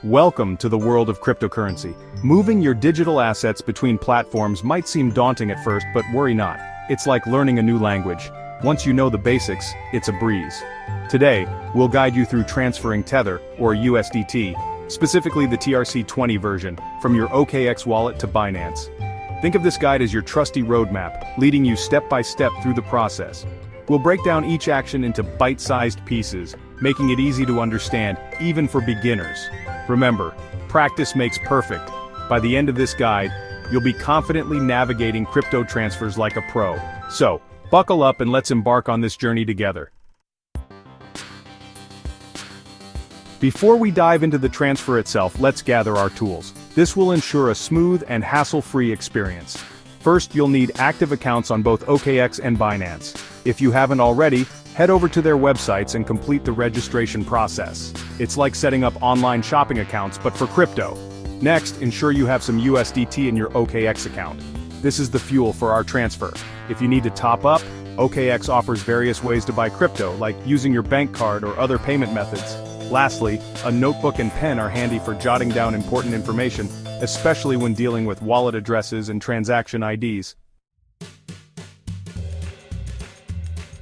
Welcome to the world of cryptocurrency. Moving your digital assets between platforms might seem daunting at first, but worry not. It's like learning a new language. Once you know the basics, it's a breeze. Today, we'll guide you through transferring Tether, or USDT, specifically the TRC20 version, from your OKX wallet to Binance. Think of this guide as your trusty roadmap, leading you step by step through the process. We'll break down each action into bite-sized pieces, making it easy to understand, even for beginners. Remember, practice makes perfect. By the end of this guide, you'll be confidently navigating crypto transfers like a pro. So, buckle up and let's embark on this journey together. Before we dive into the transfer itself, let's gather our tools. This will ensure a smooth and hassle-free experience. First, you'll need active accounts on both OKX and Binance. If you haven't already, head over to their websites and complete the registration process. It's like setting up online shopping accounts, but for crypto. Next, ensure you have some USDT in your OKX account. This is the fuel for our transfer. If you need to top up, OKX offers various ways to buy crypto, like using your bank card or other payment methods. Lastly, a notebook and pen are handy for jotting down important information, especially when dealing with wallet addresses and transaction IDs.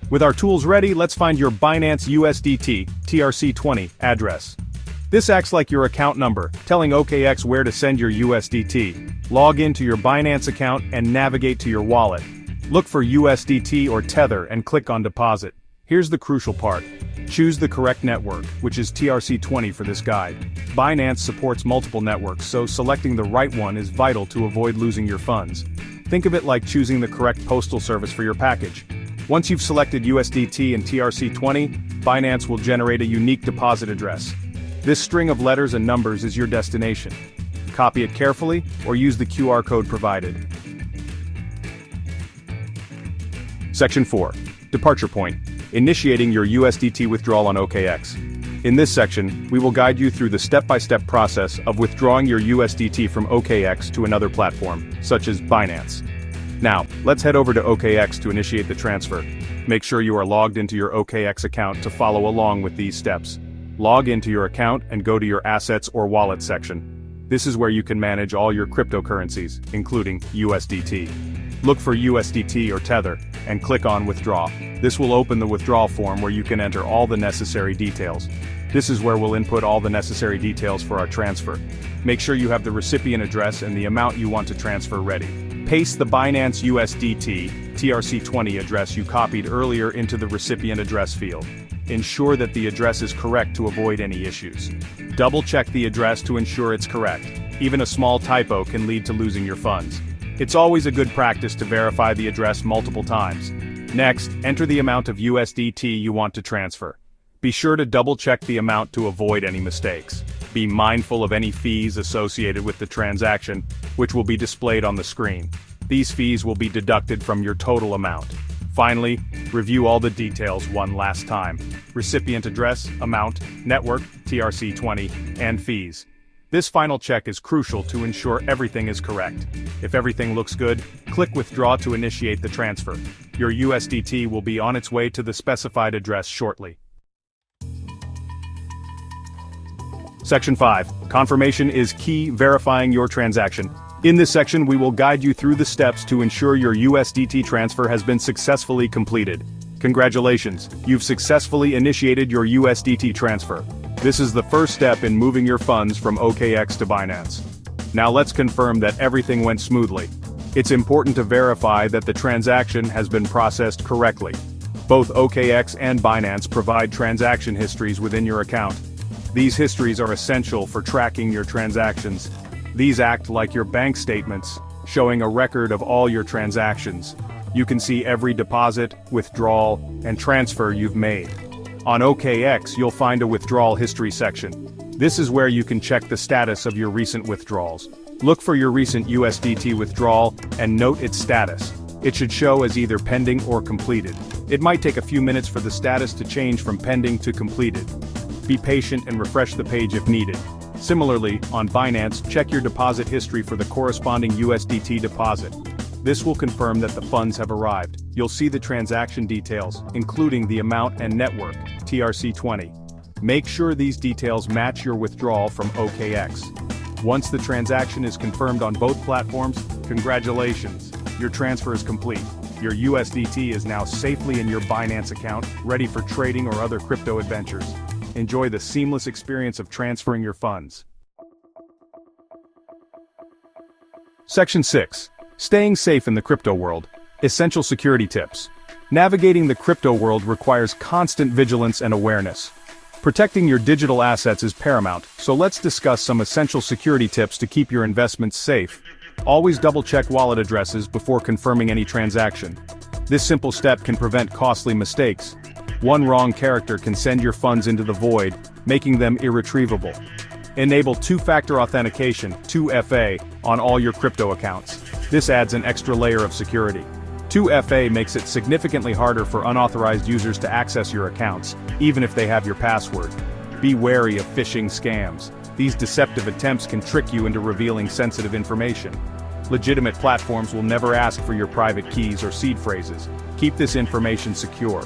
With our tools ready, let's find your Binance USDT TRC20 address. This acts like your account number, telling OKX where to send your USDT. Log into your Binance account and navigate to your wallet. Look for USDT or Tether and click on Deposit. Here's the crucial part. Choose the correct network, which is TRC20 for this guide. Binance supports multiple networks, so selecting the right one is vital to avoid losing your funds. Think of it like choosing the correct postal service for your package. Once you've selected USDT and TRC20, Binance will generate a unique deposit address. This string of letters and numbers is your destination. Copy it carefully, or use the QR code provided. Section 4. Departure Point. Initiating your USDT withdrawal on OKX. In this section, we will guide you through the step-by-step process of withdrawing your USDT from OKX to another platform, such as Binance. Now, let's head over to OKX to initiate the transfer. Make sure you are logged into your OKX account to follow along with these steps. Log into your account and go to your Assets or Wallet section. This is where you can manage all your cryptocurrencies, including USDT. Look for USDT or Tether, and click on Withdraw. This will open the withdrawal form where you can enter all the necessary details. This is where we'll input all the necessary details for our transfer. Make sure you have the recipient address and the amount you want to transfer ready. Paste the Binance USDT TRC20 address you copied earlier into the recipient address field. Ensure that the address is correct to avoid any issues. Double-check the address to ensure it's correct. Even a small typo can lead to losing your funds. It's always a good practice to verify the address multiple times. Next, enter the amount of USDT you want to transfer. Be sure to double-check the amount to avoid any mistakes. Be mindful of any fees associated with the transaction, which will be displayed on the screen. These fees will be deducted from your total amount. Finally, review all the details one last time. Recipient address, amount, network, TRC20, and fees. This final check is crucial to ensure everything is correct. If everything looks good, click Withdraw to initiate the transfer. Your USDT will be on its way to the specified address shortly. Section 5. Confirmation is key, verifying your transaction. In this section, we will guide you through the steps to ensure your USDT transfer has been successfully completed. Congratulations, you've successfully initiated your USDT transfer. This is the first step in moving your funds from OKX to Binance. Now let's confirm that everything went smoothly. It's important to verify that the transaction has been processed correctly. Both OKX and Binance provide transaction histories within your account. These histories are essential for tracking your transactions. These act like your bank statements, showing a record of all your transactions. You can see every deposit, withdrawal, and transfer you've made. On OKX, you'll find a withdrawal history section. This is where you can check the status of your recent withdrawals. Look for your recent USDT withdrawal and note its status. It should show as either pending or completed. It might take a few minutes for the status to change from pending to completed. Be patient and refresh the page if needed. Similarly, on Binance, check your deposit history for the corresponding USDT deposit. This will confirm that the funds have arrived. You'll see the transaction details, including the amount and network, TRC20. Make sure these details match your withdrawal from OKX. Once the transaction is confirmed on both platforms, congratulations, your transfer is complete. Your USDT is now safely in your Binance account, ready for trading or other crypto adventures. Enjoy the seamless experience of transferring your funds. Section 6. Staying safe in the crypto world. Essential security tips. Navigating the crypto world requires constant vigilance and awareness. Protecting your digital assets is paramount, so let's discuss some essential security tips to keep your investments safe. Always double-check wallet addresses before confirming any transaction. This simple step can prevent costly mistakes. One wrong character can send your funds into the void, making them irretrievable. Enable two-factor authentication, 2FA, on all your crypto accounts. This adds an extra layer of security. 2FA makes it significantly harder for unauthorized users to access your accounts, even if they have your password. Be wary of phishing scams. These deceptive attempts can trick you into revealing sensitive information. Legitimate platforms will never ask for your private keys or seed phrases. Keep this information secure.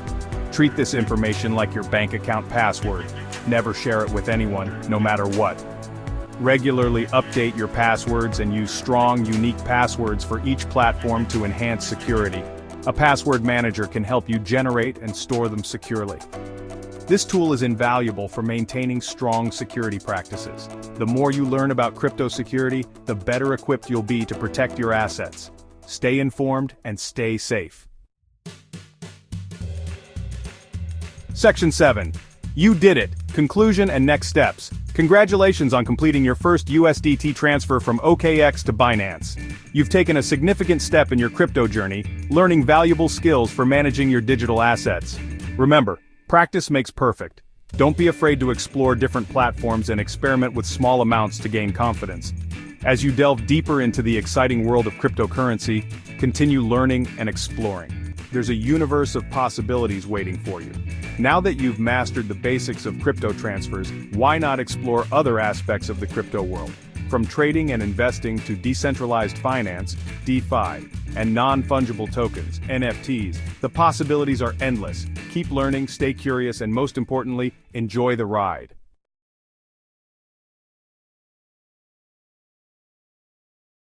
Treat this information like your bank account password. Never share it with anyone, no matter what. Regularly update your passwords and use strong, unique passwords for each platform to enhance security. A password manager can help you generate and store them securely. This tool is invaluable for maintaining strong security practices. The more you learn about crypto security, the better equipped you'll be to protect your assets. Stay informed and stay safe. Section 7. You did it! Conclusion and next steps. Congratulations on completing your first USDT transfer from OKX to Binance. You've taken a significant step in your crypto journey, learning valuable skills for managing your digital assets. Remember, practice makes perfect. Don't be afraid to explore different platforms and experiment with small amounts to gain confidence. As you delve deeper into the exciting world of cryptocurrency, continue learning and exploring. There's a universe of possibilities waiting for you. Now that you've mastered the basics of crypto transfers, why not explore other aspects of the crypto world? From trading and investing to decentralized finance, DeFi, and non-fungible tokens, NFTs, the possibilities are endless. Keep learning, stay curious, and most importantly, enjoy the ride.